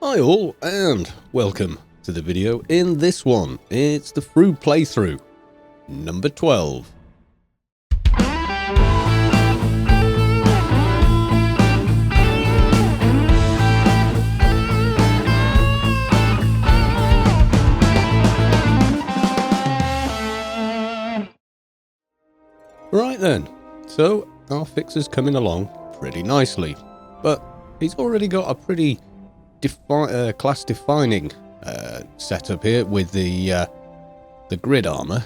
Hi all, and welcome to the video. In this one, it's the fr00b playthrough, number 12. Right then, so our fixer's coming along pretty nicely, but he's already got a pretty class-defining setup here with the grid armor.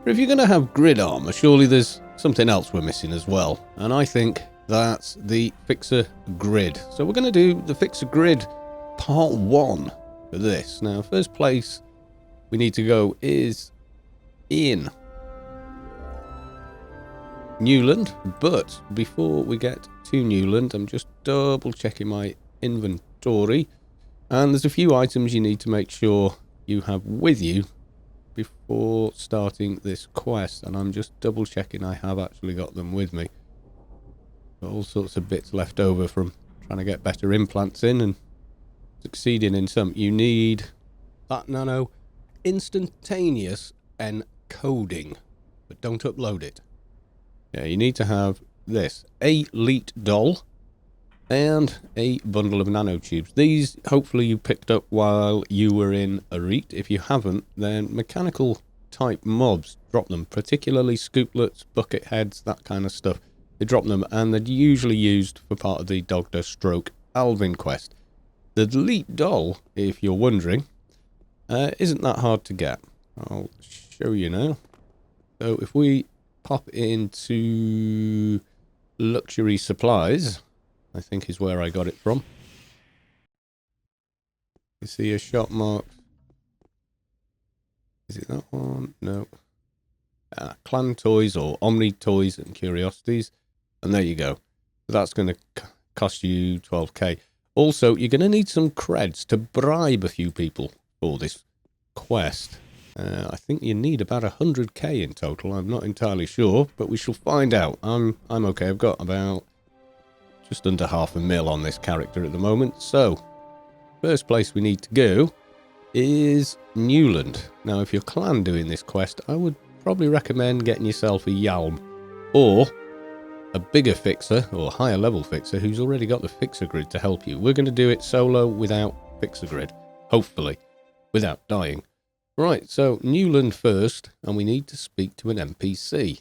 But if you're going to have grid armor, surely there's something else we're missing as well, and I think that's the fixer grid. So we're going to do the fixer grid part 1 for this. Now, first place we need to go is in Newland, but before we get to Newland, I'm just double checking my inventory, and there's a few items you need to make sure you have with you before starting this quest, and I'm just double checking I have actually got them with me. Got all sorts of bits left over from trying to get better implants in and succeeding in some. You need that nano instantaneous encoding, but don't upload it. Yeah, you need to have this, a leet doll and a bundle of nanotubes. These hopefully you picked up while you were in Arete. If you haven't, then mechanical type mobs drop them, particularly scooplets, bucket heads, that kind of stuff. They drop them, and they're usually used for part of the Dogda stroke Alvin quest. The leet doll, if you're wondering, isn't that hard to get. I'll show you now. So if we pop into luxury supplies, I think is where I got it from. You see a shop mark. Is it that one? No. Clan toys or Omni toys and curiosities. And there you go. So that's going to cost you 12k. Also, you're going to need some creds to bribe a few people for this quest. I think you need about 100k in total. I'm not entirely sure, but we shall find out. I'm okay. I've got about just under $500,000 on this character at the moment. So, first place we need to go is Newland. Now, if you're clan doing this quest, I would probably recommend getting yourself a Yalm or a bigger fixer or higher level fixer who's already got the fixer grid to help you. We're going to do it solo without fixer grid, hopefully, without dying. Right, so Newland first, and we need to speak to an NPC.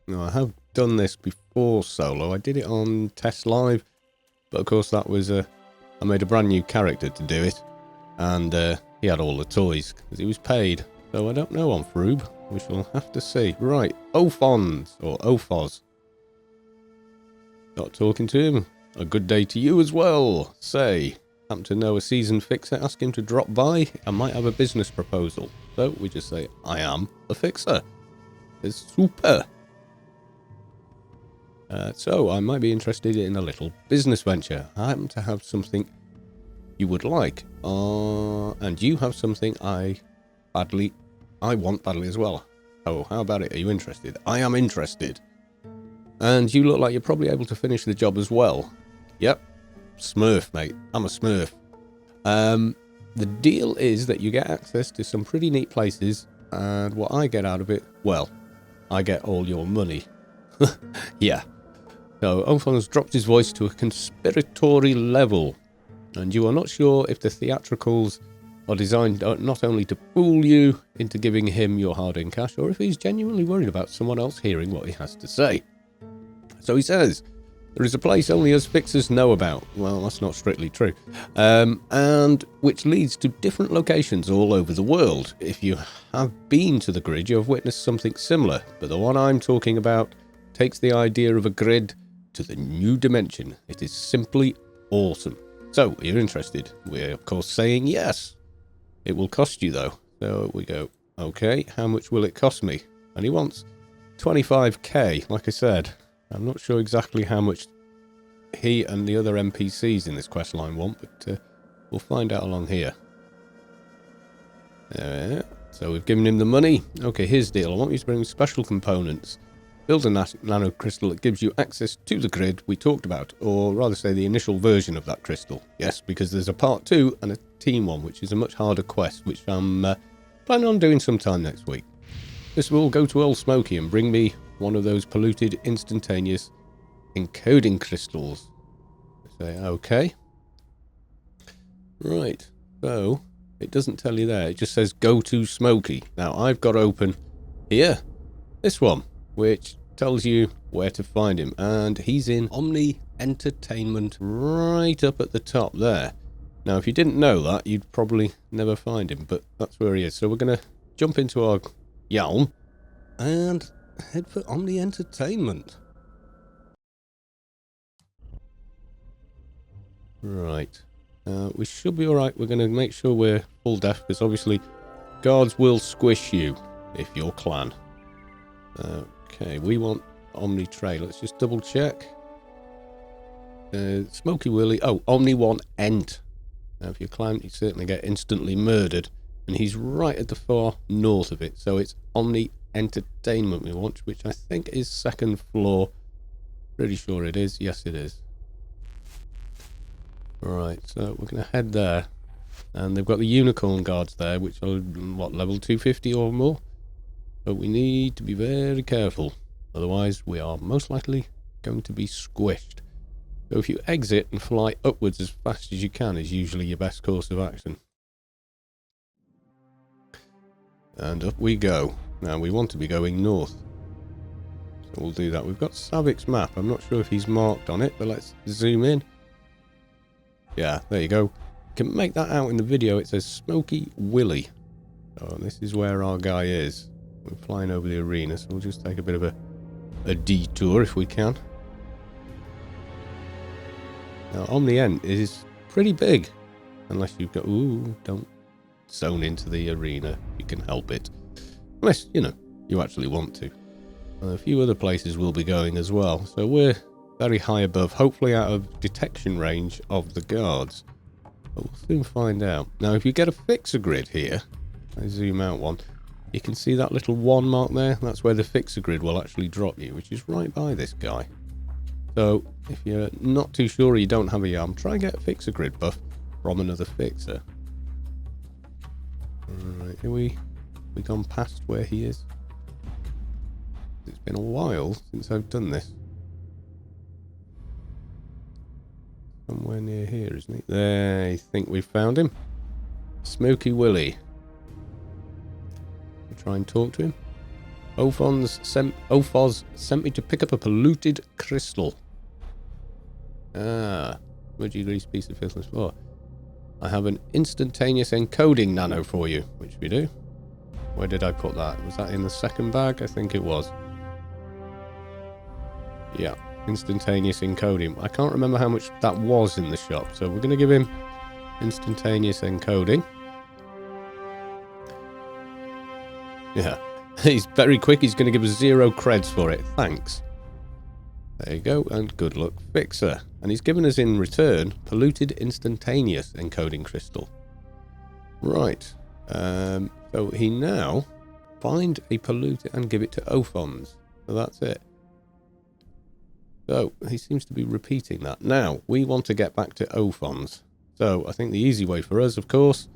Now, I have done this before solo. I did it on Test Live, but of course that was I made a brand new character to do it, and he had all the toys because he was paid. So I don't know on fr00b. We shall have to see. Right, Ophons or Ophos. Start talking to him. A good day to you as well. Say, happen to know a seasoned fixer? Ask him to drop by. I might have a business proposal. So we just say, I am a fixer. It's super. So I might be interested in a little business venture. I happen to have something you would like, and you have something I want badly as well. Oh, how about it? Are you interested? I am interested. And you look like you're probably able to finish the job as well. Yep, Smurf, mate. I'm a Smurf. The deal is that you get access to some pretty neat places, and what I get out of it, well, I get all your money. Yeah. So, Ophon has dropped his voice to a conspiratory level, and you are not sure if the theatricals are designed not only to fool you into giving him your hard-earned cash, or if he's genuinely worried about someone else hearing what he has to say. So he says, there is a place only us fixers know about. Well, that's not strictly true. And which leads to different locations all over the world. If you have been to the grid, you have witnessed something similar, but the one I'm talking about takes the idea of a grid to the new dimension. It is simply awesome. So, you're interested? We're of course saying yes. It will cost you though. So we go, okay, how much will it cost me? And he wants 25k, like I said. I'm not sure exactly how much he and the other NPCs in this quest line want, but we'll find out along here. So we've given him the money. Okay, here's the deal. I want you to bring special components build a nano crystal that gives you access to the grid we talked about, or rather say the initial version of that crystal. Yes, because there's a part 2 and a team 1, which is a much harder quest, which I'm planning on doing sometime next week. This will go to Old Smoky and bring me one of those polluted instantaneous encoding crystals. Say okay. Right, so it doesn't tell you there, it just says go to Smoky. Now I've got open here this one, which tells you where to find him, and he's in Omni Entertainment right up at the top there. Now if you didn't know that, you'd probably never find him, but that's where he is. So we're going to jump into our Yalm and head for Omni Entertainment. Right, we should be alright. We're going to make sure we're full def, because obviously guards will squish you if you're clan. Okay, we want Omni Tray. Let's just double check. Smoky Willie. Oh, Omni 1 Ent. Now, if you're clan, you certainly get instantly murdered. And he's right at the far north of it. So it's Omni Entertainment we want, which I think is 2nd floor. Pretty sure it is. Yes, it is. Right, so we're going to head there. And they've got the unicorn guards there, which are, what, level 250 or more? But we need to be very careful, otherwise we are most likely going to be squished. So if you exit and fly upwards as fast as you can is usually your best course of action. And up we go. Now we want to be going north, so we'll do that. We've got Savik's map. I'm not sure if he's marked on it, but let's zoom in. Yeah, there you go. You can make that out in the video. It says Smoky Willie. So this is where our guy is. We're flying over the arena, so we'll just take a bit of a detour if we can. Now, Omni Ent is pretty big, unless you've got... Ooh, don't zone into the arena. You can help it. Unless, you know, you actually want to. A few other places we'll be going as well, so we're very high above, hopefully out of detection range of the guards. But we'll soon find out. Now, if you get a fixer grid here, I zoom out one, you can see that little 1 mark there. That's where the fixer grid will actually drop you, which is right by this guy. So if you're not too sure or you don't have a Yalm, try and get a fixer grid buff from another fixer. Alright, have we gone past where he is? It's been a while since I've done this. Somewhere near here, isn't he? There, I think we found him. Smoky Willie. Try and talk to him. Ophoz sent me to pick up a polluted crystal. Ah, smudgy grease piece of filthless floor. I have an instantaneous encoding nano for you, which we do. Where did I put that? Was that in the 2nd bag? I think it was. Yeah, instantaneous encoding. I can't remember how much that was in the shop, so we're going to give him instantaneous encoding. Yeah, he's very quick. He's going to give us 0 creds for it. Thanks. There you go, and good luck, Fixer. And he's given us in return polluted instantaneous encoding crystal. Right. So he now find a polluted and give it to Ophoz. So that's it. So he seems to be repeating that. Now we want to get back to Ophoz. So I think the easy way for us, of course,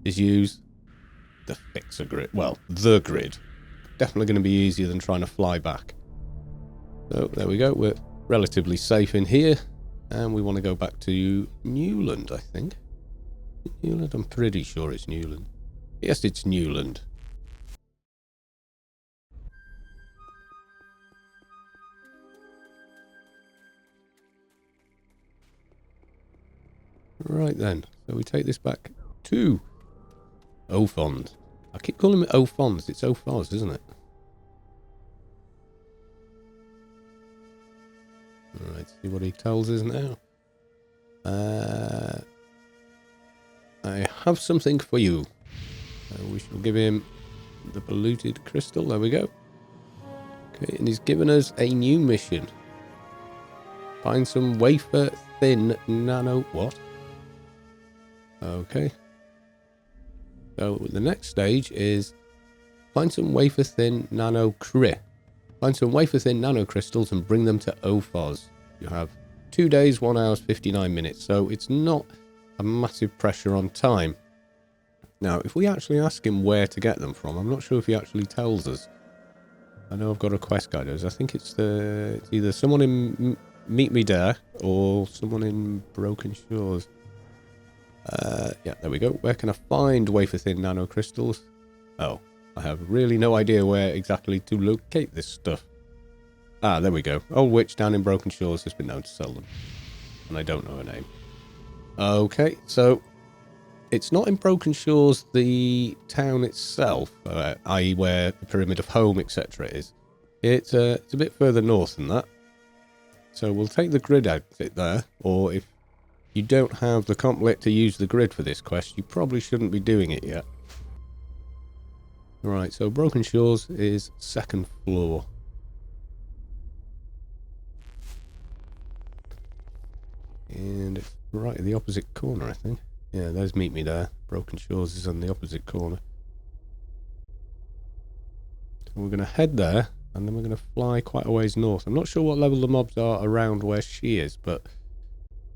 is use the fixer grid. Well, the grid. Definitely going to be easier than trying to fly back. So there we go. We're relatively safe in here. And we want to go back to Newland, I think. Newland? I'm pretty sure it's Newland. Yes, it's Newland. Right then. So we take this back to Ophoz. I keep calling it Ophoz. It's Ophoz, isn't it? Alright, see what he tells us now. I have something for you. We shall give him the polluted crystal. There we go. Okay, and he's given us a new mission. Find some wafer thin nano... What? Okay. So the next stage is find some wafer thin nano cri. Find some wafer-thin nanocrystals and bring them to OFOS. You have 2 days, 1 hour, 59 minutes, so it's not a massive pressure on time. Now, if we actually ask him where to get them from, I'm not sure if he actually tells us. I know I've got a quest guide. I think it's either someone in Meet Me There or someone in Broken Shores. Yeah, there we go. Where can I find wafer-thin nanocrystals? Oh, I have really no idea where exactly to locate this stuff. Ah, there we go. Old witch down in Broken Shores has been known to sell them. And I don't know her name. Okay, so it's not in Broken Shores, the town itself, i.e. where the Pyramid of Home, etc. is. It's a bit further north than that. So we'll take the grid exit there, or if you don't have the complet to use the grid for this quest, you probably shouldn't be doing it yet. Right, so Broken Shores is 2nd floor. And it's right at the opposite corner, I think. Yeah, there's Meet Me There. Broken Shores is on the opposite corner. So we're going to head there, and then we're going to fly quite a ways north. I'm not sure what level the mobs are around where she is, but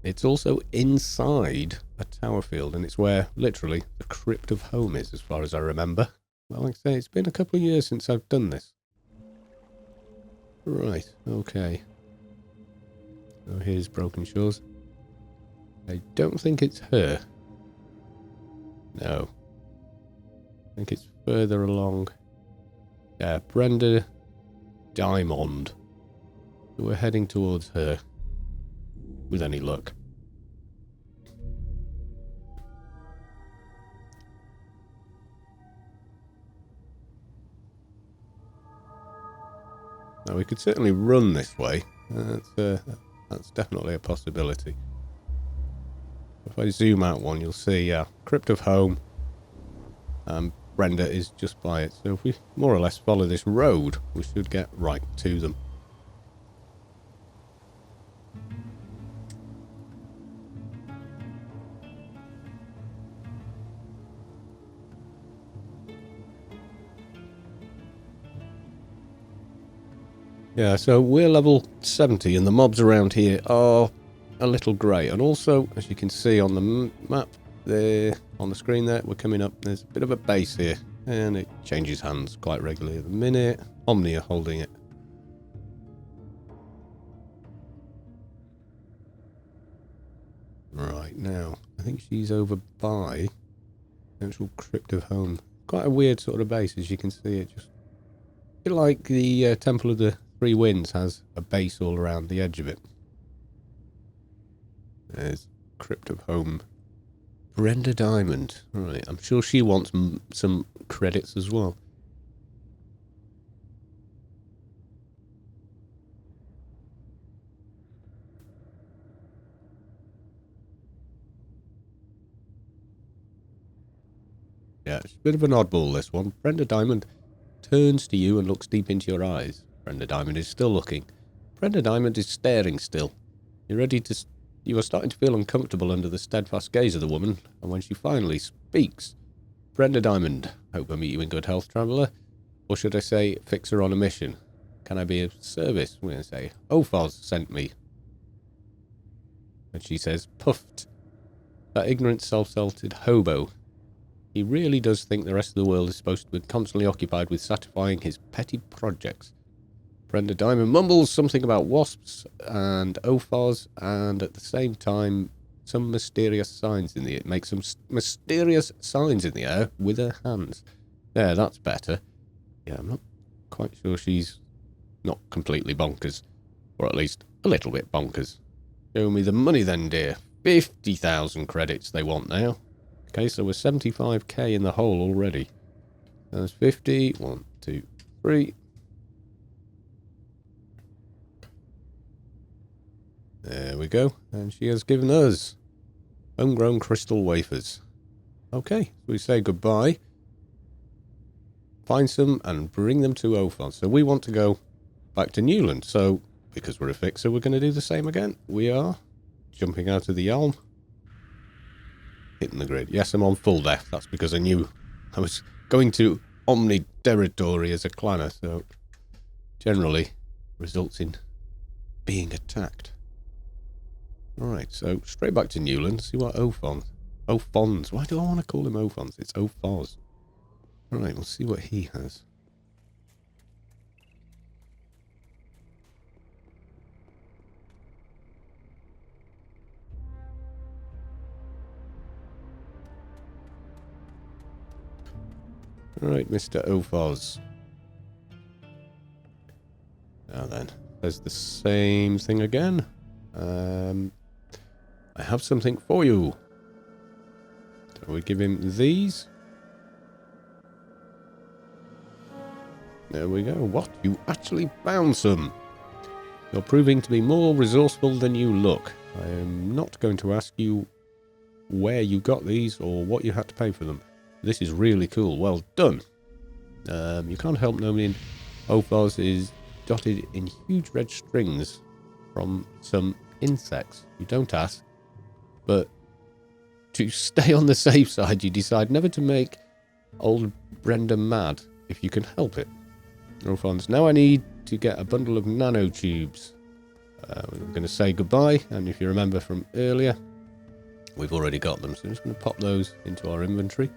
it's also inside a tower field, and it's where, literally, the Crypt of Home is, as far as I remember. Well, like I say, it's been a couple of years since I've done this. Right, okay. So here's Broken Shores. I don't think it's her. No. I think it's further along. Yeah, Brenda Diamond. So we're heading towards her. With any luck. Now we could certainly run this way. That's definitely a possibility. If I zoom out one, you'll see, Crypt of Home. Brenda is just by it. So if we more or less follow this road, we should get right to them. Yeah, so we're level 70 and the mobs around here are a little grey. And also, as you can see on the map there, on the screen there, we're coming up, there's a bit of a base here. And it changes hands quite regularly at the minute. Omni are holding it. Right, now, I think she's over by the actual Crypt of Home. Quite a weird sort of base, as you can see. It just, a bit like the Temple of the Three Winds has a base all around the edge of it. There's Crypt of Home. Brenda Diamond. Right, I'm sure she wants some credits as well. Yeah, it's a bit of an oddball, this one. Brenda Diamond turns to you and looks deep into your eyes. Brenda Diamond is still looking. Brenda Diamond is staring still. You are starting to feel uncomfortable under the steadfast gaze of the woman, and when she finally speaks, Brenda Diamond, hope I meet you in good health, traveller. Or should I say, fixer on a mission? Can I be of service? We're going to say, Ophos sent me. And she says, puffed. That ignorant, self-centered hobo. He really does think the rest of the world is supposed to be constantly occupied with satisfying his petty projects. Brenda Diamond mumbles something about wasps and Ophos, and at the same time, some mysterious signs in the air. Makes some mysterious signs in the air with her hands. There, that's better. Yeah, I'm not quite sure she's not completely bonkers. Or at least a little bit bonkers. Show me the money then, dear. 50,000 credits they want now. Okay, so we're 75k in the hole already. There's 50. 1, 2, 3. There we go. And she has given us homegrown crystal wafers. Okay, so we say goodbye. Find some and bring them to Ophon. So we want to go back to Newland. So, because we're a fixer, we're going to do the same again. We are jumping out of the Elm. Hitting the grid. Yes, I'm on full death. That's because I knew I was going to Omni territory as a clanner, so generally results in being attacked. Alright, so straight back to Newland, see what Ophons. Why do I want to call him Ophons? It's Ophos. Alright, we'll see what he has. Alright, Mr. Ophos. Now then, there's the same thing again. I have something for you. So we give him these. There we go. What? You actually found some. You're proving to be more resourceful than you look. I am not going to ask you where you got these or what you had to pay for them. This is really cool. Well done. You can't help knowing Ophos is dotted in huge red strings from some insects. You don't ask. But to stay on the safe side, you decide never to make old Brenda mad if you can help it. Ophons, now I need to get a bundle of nanotubes. We're going to say goodbye, and if you remember from earlier, we've already got them, so I'm just going to pop those into our inventory.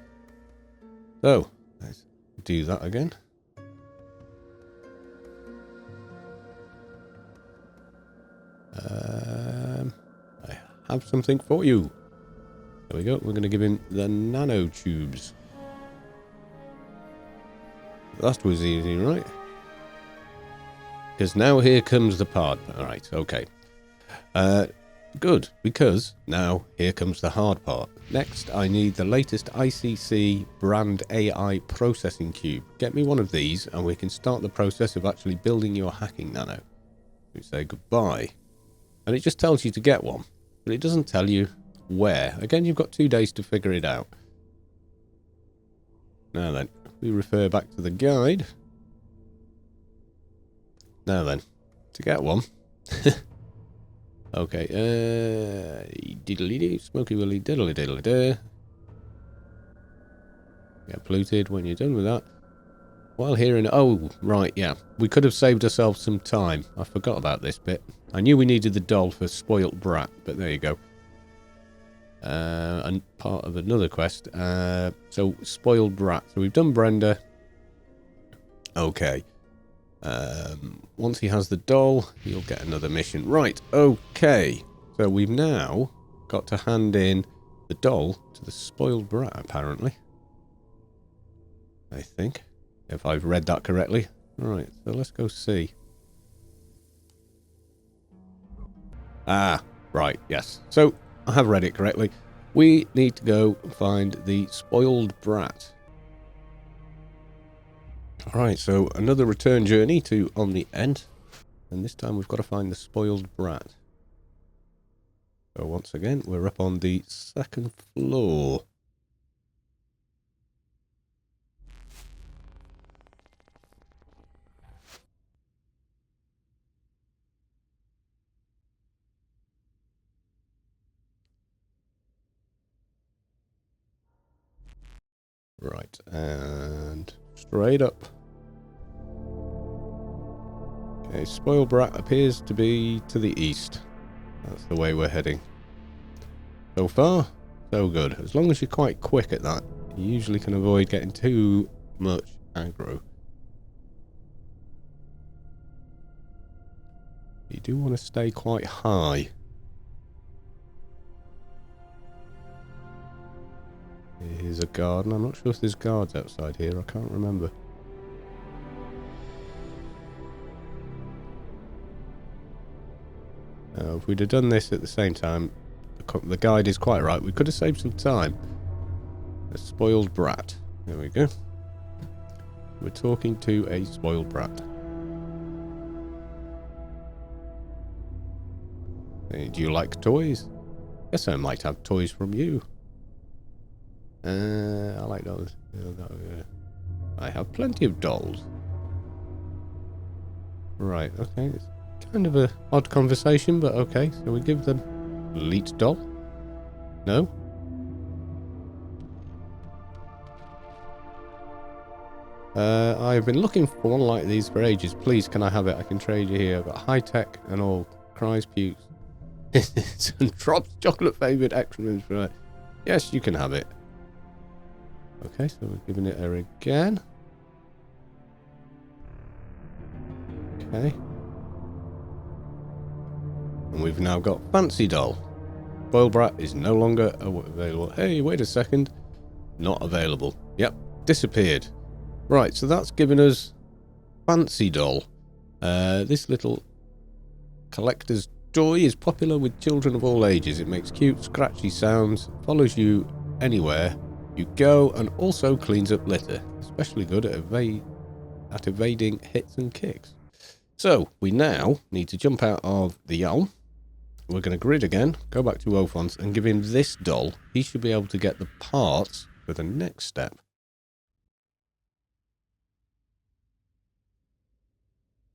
So, let's do that again. I have something for you. There we go. We're going to give him the nanotubes. That was easy, right? Because now here comes the part. Alright, okay. Good, because now here comes the hard part. Next, I need the latest ICC brand AI processing cube. Get me one of these and we can start the process of actually building your hacking nano. We say goodbye. And it just tells you to get one, but it doesn't tell you where. Again, you've got 2 days to figure it out. Now then, we refer back to the guide. Now then, to get one. Okay, diddly-dee, smoky willy diddly-diddly-dee. Get polluted when you're done with that. While here in... Oh, right, yeah. We could have saved ourselves some time. I forgot about this bit. I knew we needed the doll for Spoilt Brat, but there you go. And part of another quest. So, Spoiled Brat. So, we've done Brenda. Okay. Once he has the doll, he'll get another mission. Right, okay. So we've now got to hand in the doll to the Spoiled Brat, apparently. I think. If I've read that correctly. Alright, so let's go see. Ah, right, yes. So, I have read it correctly. We need to go find the Spoiled Brat. Alright, so another return journey to Omni End. And this time we've got to find the Spoiled Brat. So once again, we're up on the 2nd floor. Right, and straight up. Okay, Spoiled Brat appears to be to the east. That's the way we're heading. So far, so good. As long as you're quite quick at that, you usually can avoid getting too much aggro. You do want to stay quite high. Here's a garden. I'm not sure if there's guards outside here. I can't remember. If we'd have done this at the same time, the guide is quite right. We could have saved some time. A Spoiled Brat. There we go. We're talking to a Spoiled Brat. Hey, do you like toys? Guess I might have toys from you. I like those. I have plenty of dolls. Right, okay. It's kind of a odd conversation, but okay. So we give them Elite doll? No? I've been looking for one like these for ages. Please, can I have it? I can trade you here. I've got high tech and all. Cries pukes. And drops chocolate favoured excrements for it. Yes, you can have it. Okay, so we're giving it her again. Okay. And we've now got Fancy Doll. Spoil Brat is no longer available. Hey, wait a second. Not available. Yep, disappeared. Right, so that's given us Fancy Doll. This little collector's toy is popular with children of all ages. It makes cute, scratchy sounds, follows you anywhere you go, and also cleans up litter. Especially good at evading hits and kicks. So, we now need to jump out of the Yalm. We're going to grid again, go back to Ophons, and give him this doll. He should be able to get the parts for the next step.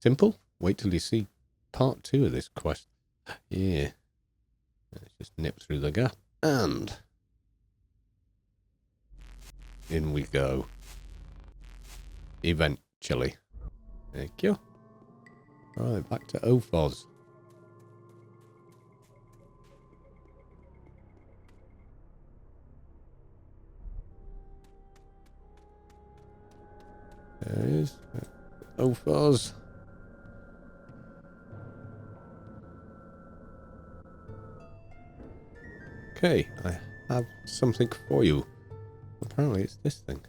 Simple. Wait till you see part 2 of this quest. Yeah. Let's just nip through the gap. And in we go. Eventually. Thank you. Right, back to Ophos. There he is. Ophos. Okay, I have something for you. Apparently it's this thing.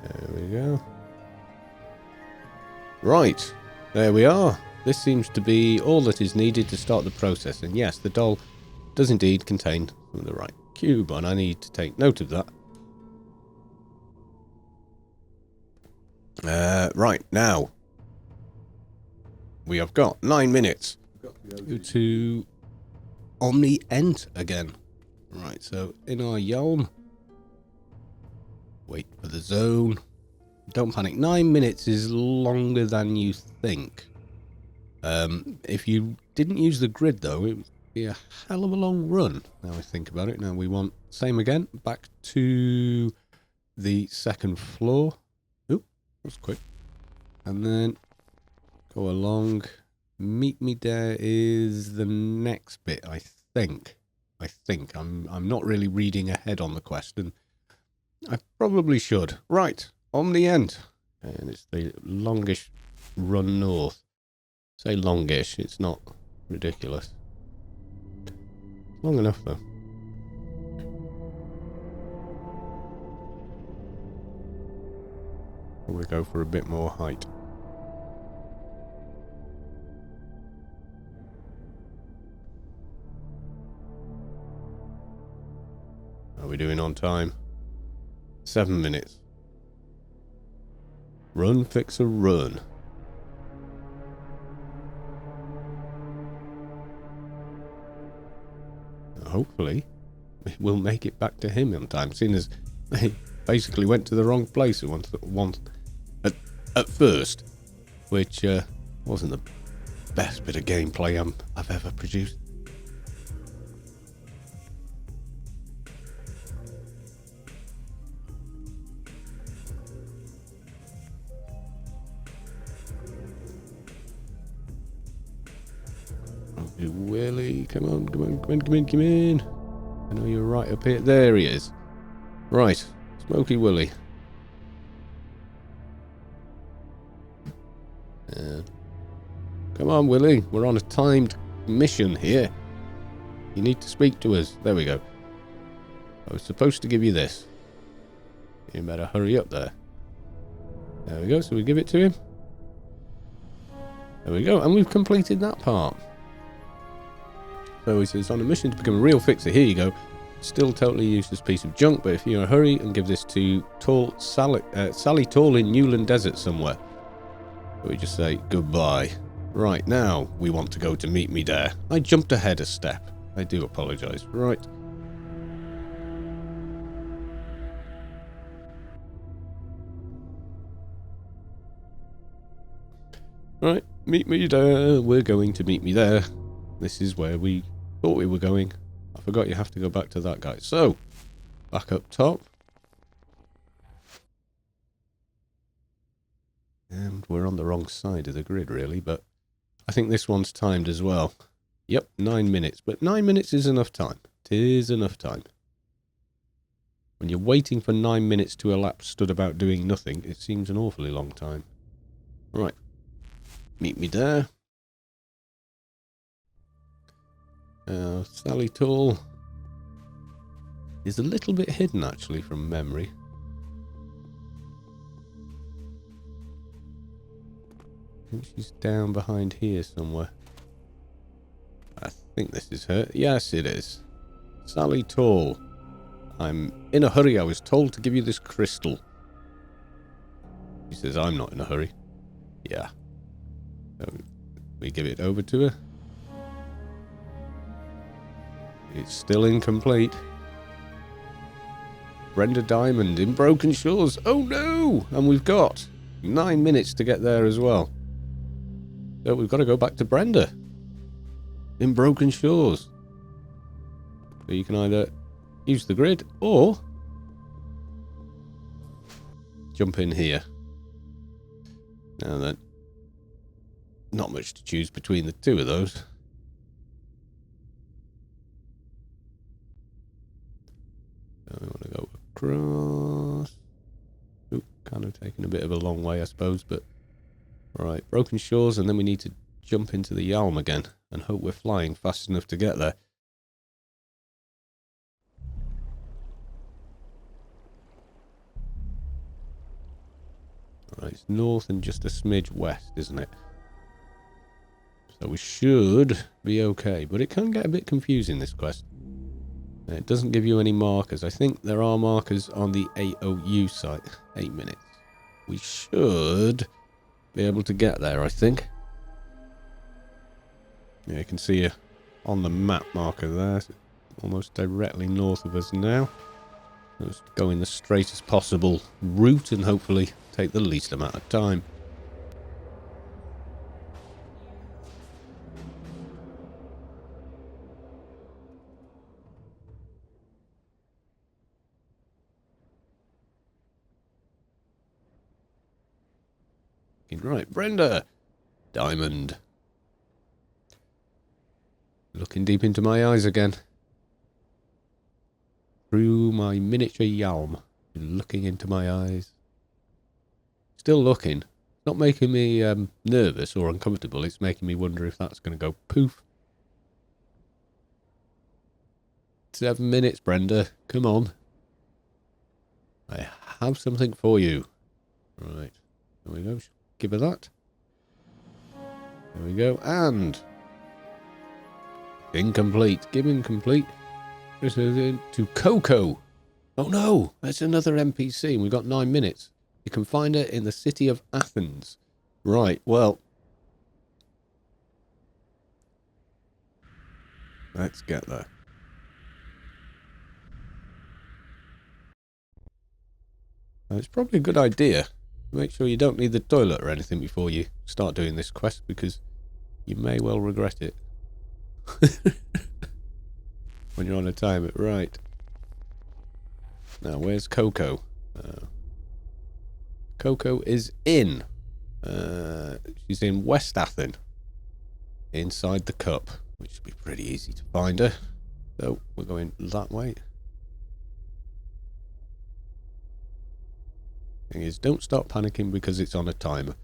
There we go. Right, there we are. This seems to be all that is needed to start the process. And yes, the doll does indeed contain some of the right cube, and I need to take note of that. Right, now. We have got 9 minutes. Go to Omni Ent again. Right, so in our Yalm. Wait for the zone. Don't panic. 9 minutes is longer than you think. If you didn't use the grid, though, it would be a hell of a long run. Now I think about it. Now we want, same again, back to the second floor. Oop, that's quick. And then go along. Meet me there is the next bit, I think. I'm not really reading ahead on the quest, and I probably should. Right, on the end. And it's the longish run north. Say longish, it's not ridiculous. Long enough, though. We'll go for a bit more height. How are we doing on time? 7 minutes. Run, Fixer, run. Hopefully, we'll make it back to him in time, seeing as they basically went to the wrong place at first, which wasn't the best bit of gameplay I've ever produced. Willie, come on. I know you're right up here. There he is. Right, Smoky Willie. Come on, Willie. We're on a timed mission here. You need to speak to us. There we go. I was supposed to give you this. You better hurry up there. There we go. So we give it to him. There we go. And we've completed that part. So he says, on a mission to become a real fixer. Here you go. Still totally useless piece of junk, but if you're in a hurry, and give this to Sally Tall in Newland Desert somewhere. So we just say goodbye. Right, now we want to go to Meet Me There. I jumped ahead a step. I do apologise. Right. Right, Meet Me There. We're going to Meet Me There. This is where we thought we were going. I forgot you have to go back to that guy. So, back up top. And we're on the wrong side of the grid, really, but I think this one's timed as well. Yep, 9 minutes, but 9 minutes is enough time. It is enough time. When you're waiting for 9 minutes to elapse stood about doing nothing, it seems an awfully long time. Right. Meet me there. Sally Tall is a little bit hidden, actually, from memory. I think she's down behind here somewhere. I think this is her. Yes, it is. Sally Tall. I'm in a hurry. I was told to give you this crystal. She says I'm not in a hurry. Yeah. So we give it over to her. It's still incomplete. Brenda Diamond in Broken Shores. Oh no! And we've got 9 minutes to get there as well. So we've got to go back to Brenda in Broken Shores. So you can either use the grid or jump in here. Now then, not much to choose between the two of those. So we want to go across. Oop, kind of taking a bit of a long way, I suppose, but right, Broken Shores, and then we need to jump into the Yalm again and hope we're flying fast enough to get there. Right, it's north and just a smidge west, isn't it? So we should be okay, but it can get a bit confusing, this quest. It doesn't give you any markers. I think there are markers on the AOU site. 8 minutes. We should be able to get there, I think. Yeah, you can see on the map marker there, almost directly north of us now. Let's go in the straightest possible route and hopefully take the least amount of time. Right, Brenda Diamond. Looking deep into my eyes again. Through my miniature Yalm. Looking into my eyes. Still looking. Not making me nervous or uncomfortable. It's making me wonder if that's going to go poof. 7 minutes, Brenda. Come on. I have something for you. Right. There we go. Give her that. There we go. And incomplete. Give incomplete. To Coco. Oh no, that's another NPC. We've got 9 minutes. You can find her in the city of Athens. Right, well. Let's get there. Now, it's probably a good idea. Make sure you don't need the toilet or anything before you start doing this quest, because you may well regret it. When you're on a timer. Right. Now, where's Coco? Coco is in. She's in West Athens. Inside the cup. Which should be pretty easy to find her. So, we're going that way. Thing is, don't start panicking because it's on a timer.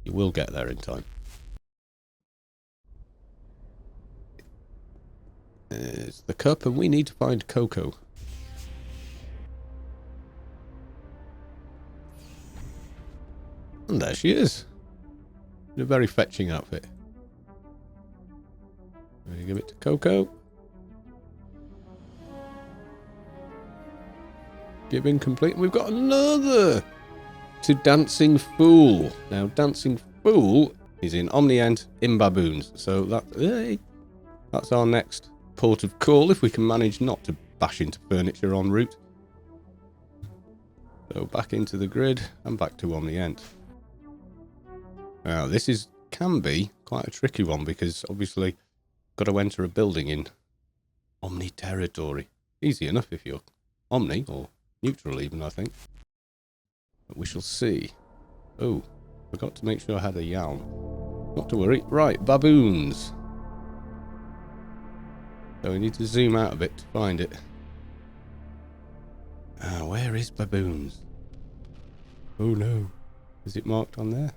You will get there in time. There's the cup, and we need to find Coco. And there she is. In a very fetching outfit. I'm going to give it to Coco. Give incomplete. We've got another to Dancing Fool. Now, Dancing Fool is in Omniant in Baboons. So that's our next port of call, if we can manage not to bash into furniture en route. So back into the grid and back to Omniant. Now, this can be quite a tricky one, because obviously got to enter a building in Omni territory. Easy enough if you're Omni, or neutral even, I think. But we shall see. Oh, Forgot to make sure I had a yalm. Not to worry. Right, baboons. So we need to zoom out a bit to find it. Where is baboons? Oh no. Is it marked on there?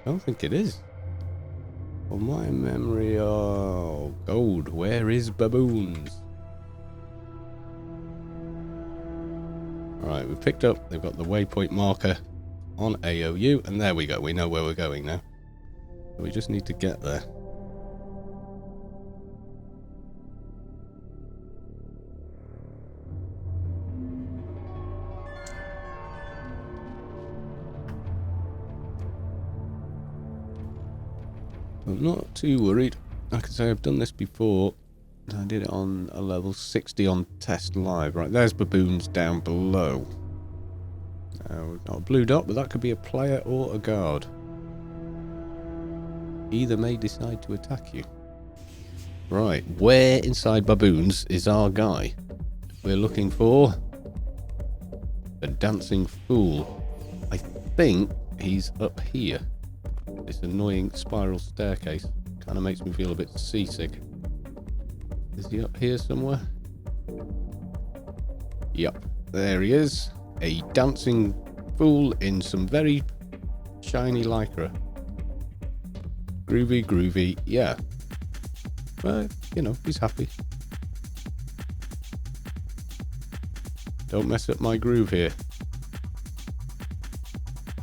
I don't think it is. On my memory, oh, gold. Where is baboons? Alright, we've picked up. They've got the waypoint marker on AOU. And there we go. We know where we're going now. We just need to get there. I'm not too worried. Like I say, I've done this before. I did it on a level 60 on test live. Right, there's baboons down below. We've got a blue dot, but that could be a player or a guard. Either may decide to attack you. Right, where inside baboons is our guy? We're looking for a dancing fool. I think he's up here. This annoying spiral staircase kind of makes me feel a bit seasick. Is he up here somewhere? Yep, there he is. A dancing fool in some very shiny lycra. Groovy, groovy, yeah. Well, you know, he's happy. Don't mess up my groove here.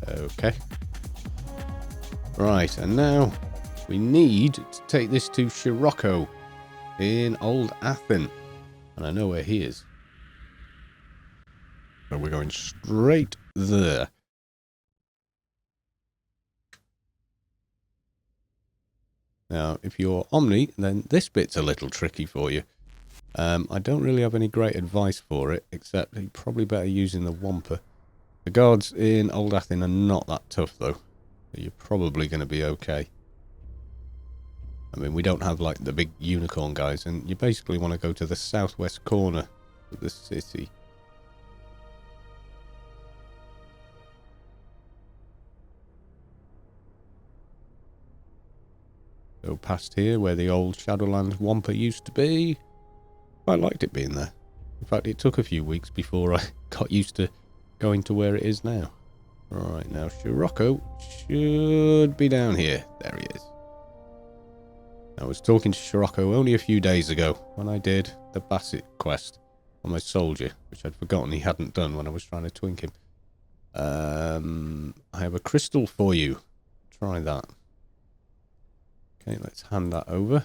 Okay. Right, and now we need to take this to Scirocco in Old Athen. And I know where he is. So we're going straight there. Now, if you're Omni, then this bit's a little tricky for you. I don't really have any great advice for it, except you're probably better using the Wampa. The guards in Old Athen are not that tough, though. You're probably going to be okay. I mean, we don't have, like, the big unicorn guys, and you basically want to go to the southwest corner of the city. Go past here, where the old Shadowlands Wampa used to be. I liked it being there. In fact, it took a few weeks before I got used to going to where it is now. Right, now Scirocco should be down here. There he is. I was talking to Scirocco only a few days ago when I did the Bassett quest on my soldier, which I'd forgotten he hadn't done when I was trying to twink him. I have a crystal for you. Try that. Okay, let's hand that over.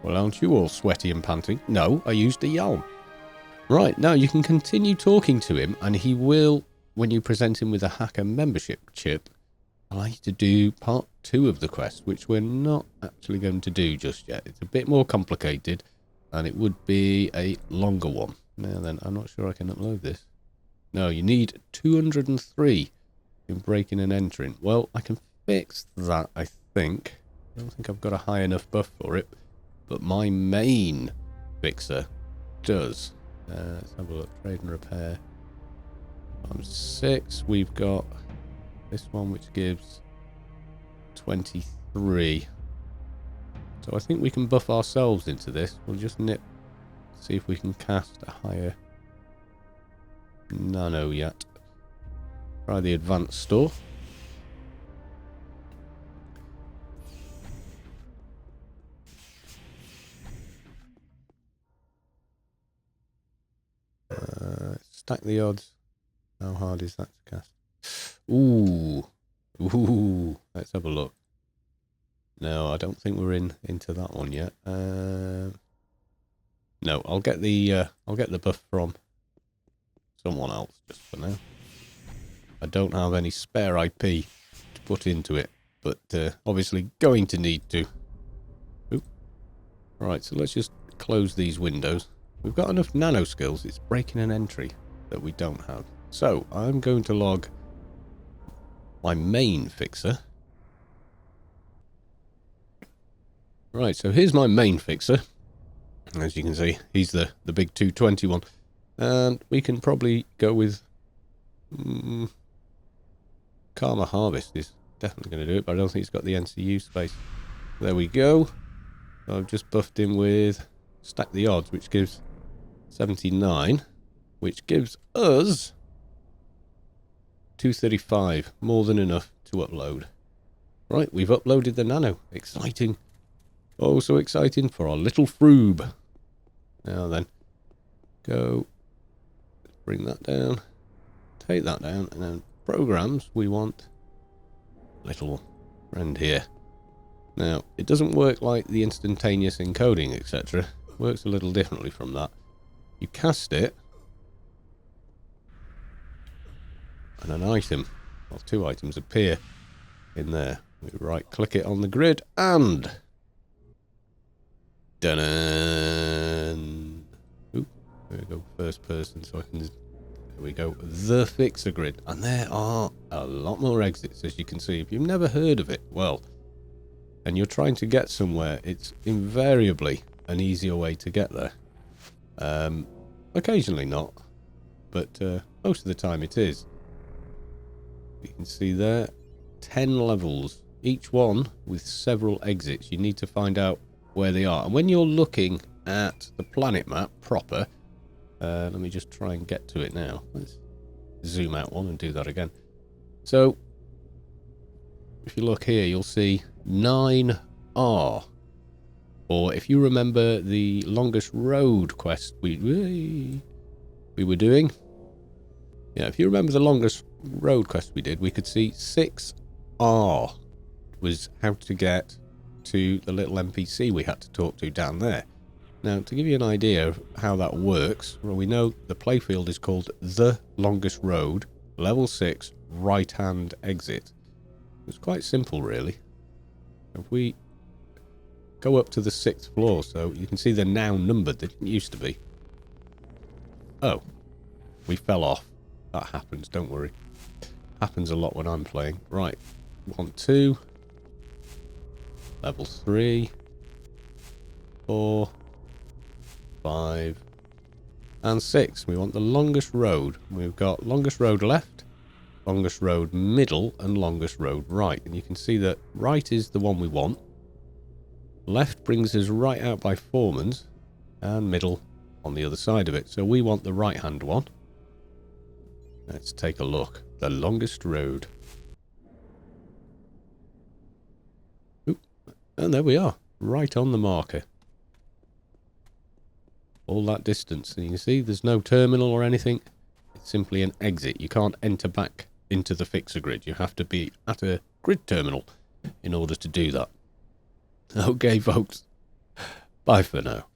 Well, aren't you all sweaty and panting? No, I used a yalm. Right, now you can continue talking to him, and he will, when you present him with a hacker membership chip, allow you to do part 2 of the quest, which we're not actually going to do just yet. It's a bit more complicated, and it would be a longer one. Now then, I'm not sure I can upload this. No, you need 203 in breaking and entering. Well, I can fix that, I think. I don't think I've got a high enough buff for it, but my main fixer does. Let's have a look. Trade and repair. I'm 6. We've got this one, which gives 23. So I think we can buff ourselves into this. We'll just see if we can cast a higher nano yet. Try the advanced store. Stack the odds. How hard is that to cast? Ooh. Let's have a look. No, I don't think we're into that one yet. No, I'll get the buff from someone else just for now. I don't have any spare IP to put into it, but obviously going to need to. Oop. Right, so let's just close these windows. We've got enough nano skills. It's breaking an entry that we don't have. So I'm going to log my main fixer. Right, so here's my main fixer. As you can see, he's the big 220 one. And we can probably go with Karma Harvest is definitely going to do it, but I don't think it's got the NCU space. There we go. So I've just buffed him with Stack the Odds, which gives 79, which gives us 235, more than enough to upload. Right, we've uploaded the Nano. Exciting. Oh, so exciting for our little fr00b. Now then, go, bring that down, take that down, and then programs, we want little friend here. Now, it doesn't work like the instantaneous encoding, etc. It works a little differently from that. You cast it, and an item, or two items, appear in there. We right click it on the grid, and dun-dun! Oop, there we go, first person, so I can, there we go, the Fixer grid. And there are a lot more exits, as you can see. If you've never heard of it, well, and you're trying to get somewhere, it's invariably an easier way to get there. Occasionally not, but most of the time it is. You can see there, 10 levels, each one with several exits. You need to find out where they are. And when you're looking at the planet map proper, let me just try and get to it now. Let's zoom out one and do that again. So, if you look here, you'll see 9R. Or if you remember the longest road quest we were doing. Yeah, if you remember the longest road quest we did, we could see 6R was how to get to the little NPC we had to talk to down there. Now, to give you an idea of how that works, well, we know the playfield is called The Longest Road, level 6, right-hand exit. It's quite simple, really. If we go up to the 6th floor, so you can see they're now numbered. They didn't used to be. Oh, we fell off. That happens, don't worry. Happens a lot when I'm playing. Right, 1, 2, level 3, 4, 5, and 6. We want the longest road. We've got longest road left, longest road middle, and longest road right. And you can see that right is the one we want. Left brings us right out by Foreman's, and middle on the other side of it. So we want the right-hand one. Let's take a look. The longest road. Oop. And there we are. Right on the marker. All that distance. And you can see there's no terminal or anything. It's simply an exit. You can't enter back into the Fixer grid. You have to be at a grid terminal in order to do that. Okay, folks. Bye for now.